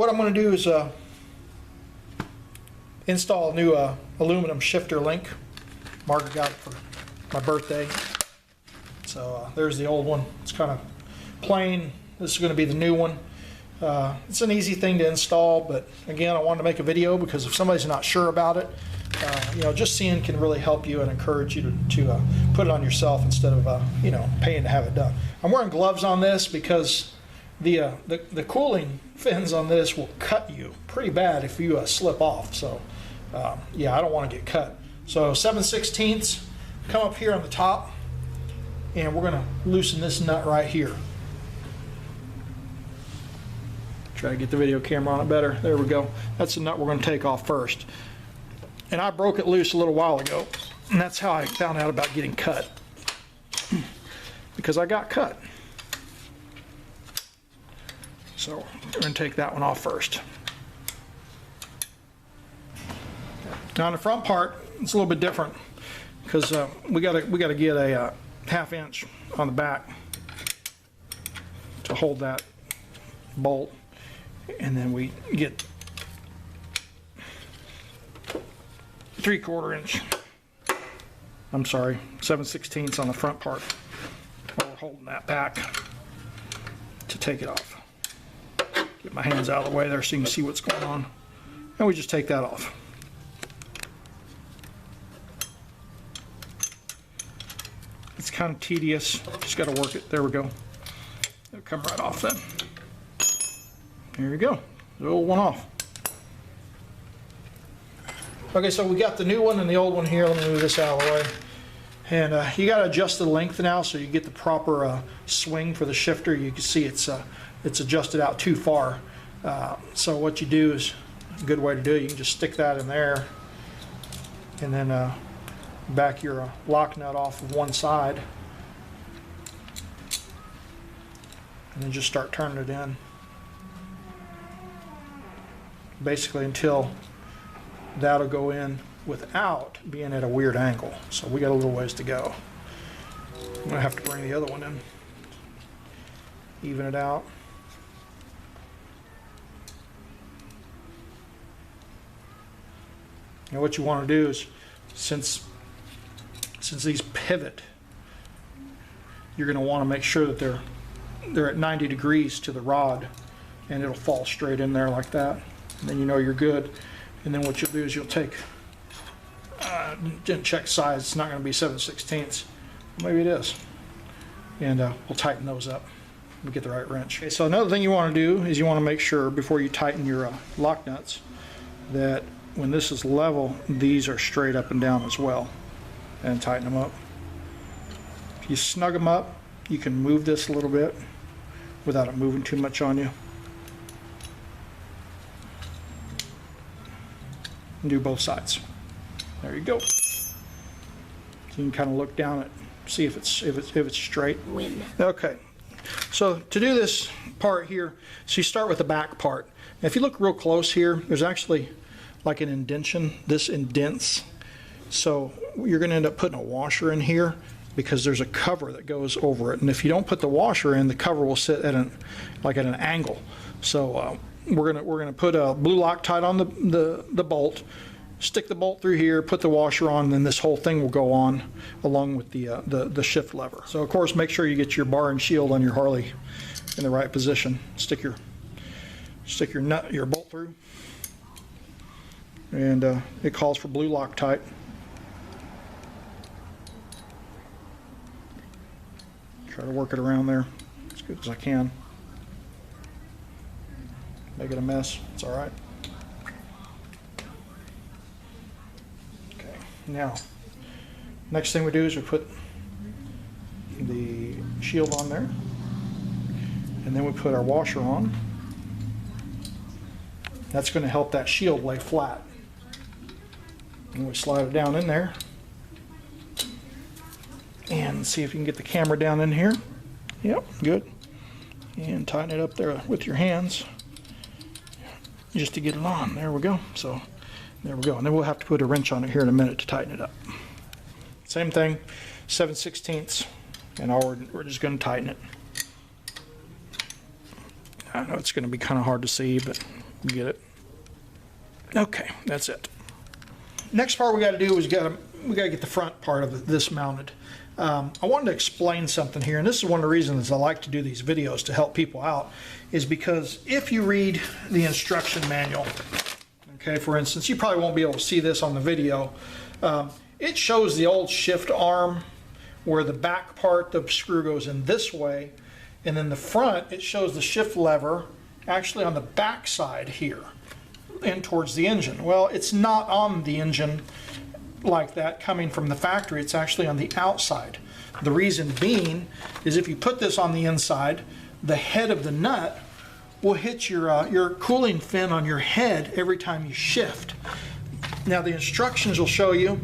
what I'm going to do is install a new aluminum shifter link. Margaret got it for my birthday. So there's the old one. It's kind of plain. This is going to be the new one. It's an easy thing to install, but again, I wanted to make a video because if somebody's not sure about it, you know, just seeing can really help you and encourage you to put it on yourself instead of you know, paying to have it done. I'm wearing gloves on this because the cooling fins on this will cut you pretty bad if you slip off. So yeah, I don't want to get cut. So 7/16, come up here on the top, and we're going to loosen this nut right here. Try to get the video camera on it better. There we go. That's the nut we're going to take off first. And I broke it loose a little while ago, and that's how I found out about getting cut. Because I got cut. So we're going to take that one off first. Now on the front part, it's a little bit different because we got to get a 1/2 inch on the back to hold that bolt, and then we get 3/4 inch. I'm sorry, 7/16 on the front part while we're holding that back to take it off. Get my hands out of the way there so you can see what's going on, and we just take that off. It's kind of tedious, just got to work it. There we go. It'll come right off then. There we go, the old one off. Okay, so we got the new one and the old one here. Let me move this out of the way. And you got to adjust the length now so you get the proper swing for the shifter. You can see it's adjusted out too far. So what you do is, a good way to do it, you can just stick that in there and then back your lock nut off of one side and then just start turning it in. Basically until that'll go in without being at a weird angle. So we got a little ways to go. I'm gonna have to bring the other one in, even it out. Now what you want to do is, since these pivot, you're going to want to make sure that they're at 90 degrees to the rod, and it'll fall straight in there like that. And then you know you're good. And then what you'll do is you'll take, didn't check size, it's not going to be 7/16. Maybe it is. And we'll tighten those up and get the right wrench. Okay, so another thing you want to do is you want to make sure before you tighten your lock nuts that when this is level, these are straight up and down as well, and tighten them up. If you snug them up, you can move this a little bit without it moving too much on you. And do both sides. There you go. So you can kind of look down at, see if it's straight. Okay. So to do this part here, so you start with the back part. Now if you look real close here, there's actually like an indentation. This indents. So you're going to end up putting a washer in here because there's a cover that goes over it. And if you don't put the washer in, the cover will sit at an angle. So we're gonna put a blue Loctite on the bolt, stick the bolt through here, put the washer on, and then this whole thing will go on along with the shift lever. So of course, make sure you get your bar and shield on your Harley in the right position. Stick your bolt through, and it calls for blue Loctite. Try to work it around there as good as I can. Make it a mess, it's all right. Okay, now, next thing we do is we put the shield on there, and then we put our washer on. That's going to help that shield lay flat. And we slide it down in there, and see if you can get the camera down in here. Yep, good. And tighten it up there with your hands, just to get it on. There we go. So there we go. And then we'll have to put a wrench on it here in a minute to tighten it up. Same thing, 7/16, and now we're just going to tighten it. I know it's going to be kind of hard to see, but You get it? Okay, that's it. Next part we got to do is we got to get the front part of this mounted. I wanted to explain something here, and this is one of the reasons I like to do these videos to help people out, is because if you read the instruction manual, okay, for instance, you probably won't be able to see this on the video. It shows the old shift arm where the back part, the screw goes in this way, and then the front, it shows the shift lever actually on the back side here and towards the engine. Well, it's not on the engine like that coming from the factory. It's actually on the outside. The reason being is if you put this on the inside, the head of the nut will hit your cooling fin on your head every time you shift. Now the instructions will show you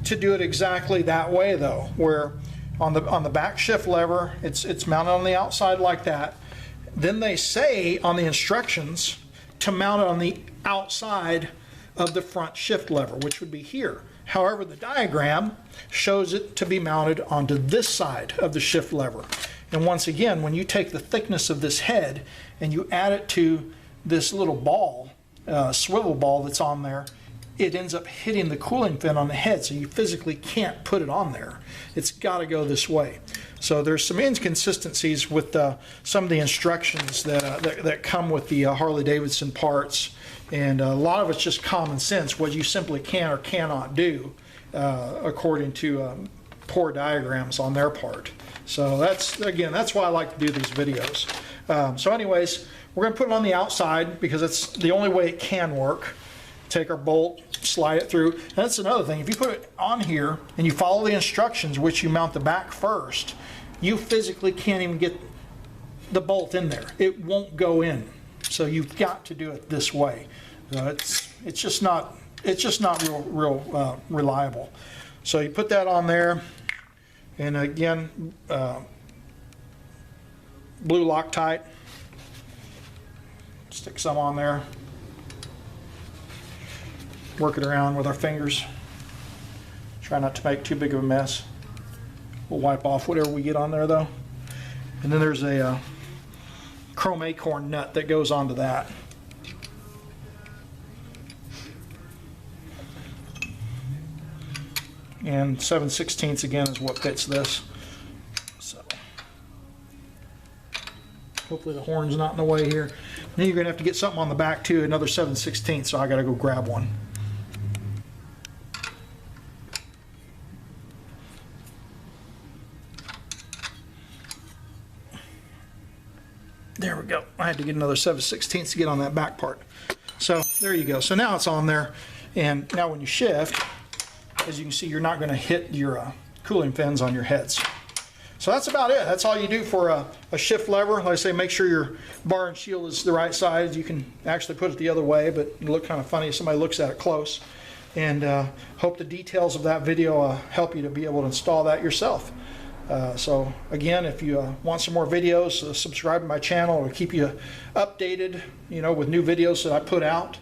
to do it exactly that way though, where on the back shift lever it's mounted on the outside like that. Then they say on the instructions to mount it on the outside of the front shift lever, which would be here. However, the diagram shows it to be mounted onto this side of the shift lever. And once again, when you take the thickness of this head and you add it to this little ball, swivel ball that's on there, it ends up hitting the cooling fin on the head, so you physically can't put it on there. It's got to go this way. So there's some inconsistencies with some of the instructions that come with the Harley Davidson parts, and a lot of it's just common sense, what you simply can or cannot do according to poor diagrams on their part. So that's why I like to do these videos. So anyways, we're going to put it on the outside because that's the only way it can work. Take our bolt, slide it through. And that's another thing. If you put it on here and you follow the instructions, which you mount the back first, you physically can't even get the bolt in there. It won't go in. So you've got to do it this way. It's just not real reliable. So you put that on there, and again, blue Loctite. Stick some on there. Work it around with our fingers. Try not to make too big of a mess. We'll wipe off whatever we get on there though. And then there's a chrome acorn nut that goes onto that. And 7/16 again is what fits this. So hopefully the horn's not in the way here. Then you're going to have to get something on the back too, another 7/16, so I got to go grab one. There we go. I had to get another 7/16 to get on that back part. So there you go. So now it's on there, and now when you shift, as you can see, you're not going to hit your cooling fins on your heads. So that's about it. That's all you do for a shift lever. Like I say, make sure your bar and shield is the right size. You can actually put it the other way, but it look kind of funny if somebody looks at it close. And hope the details of that video help you to be able to install that yourself. So again, if you want some more videos, subscribe to my channel. It'll keep you updated, with new videos that I put out.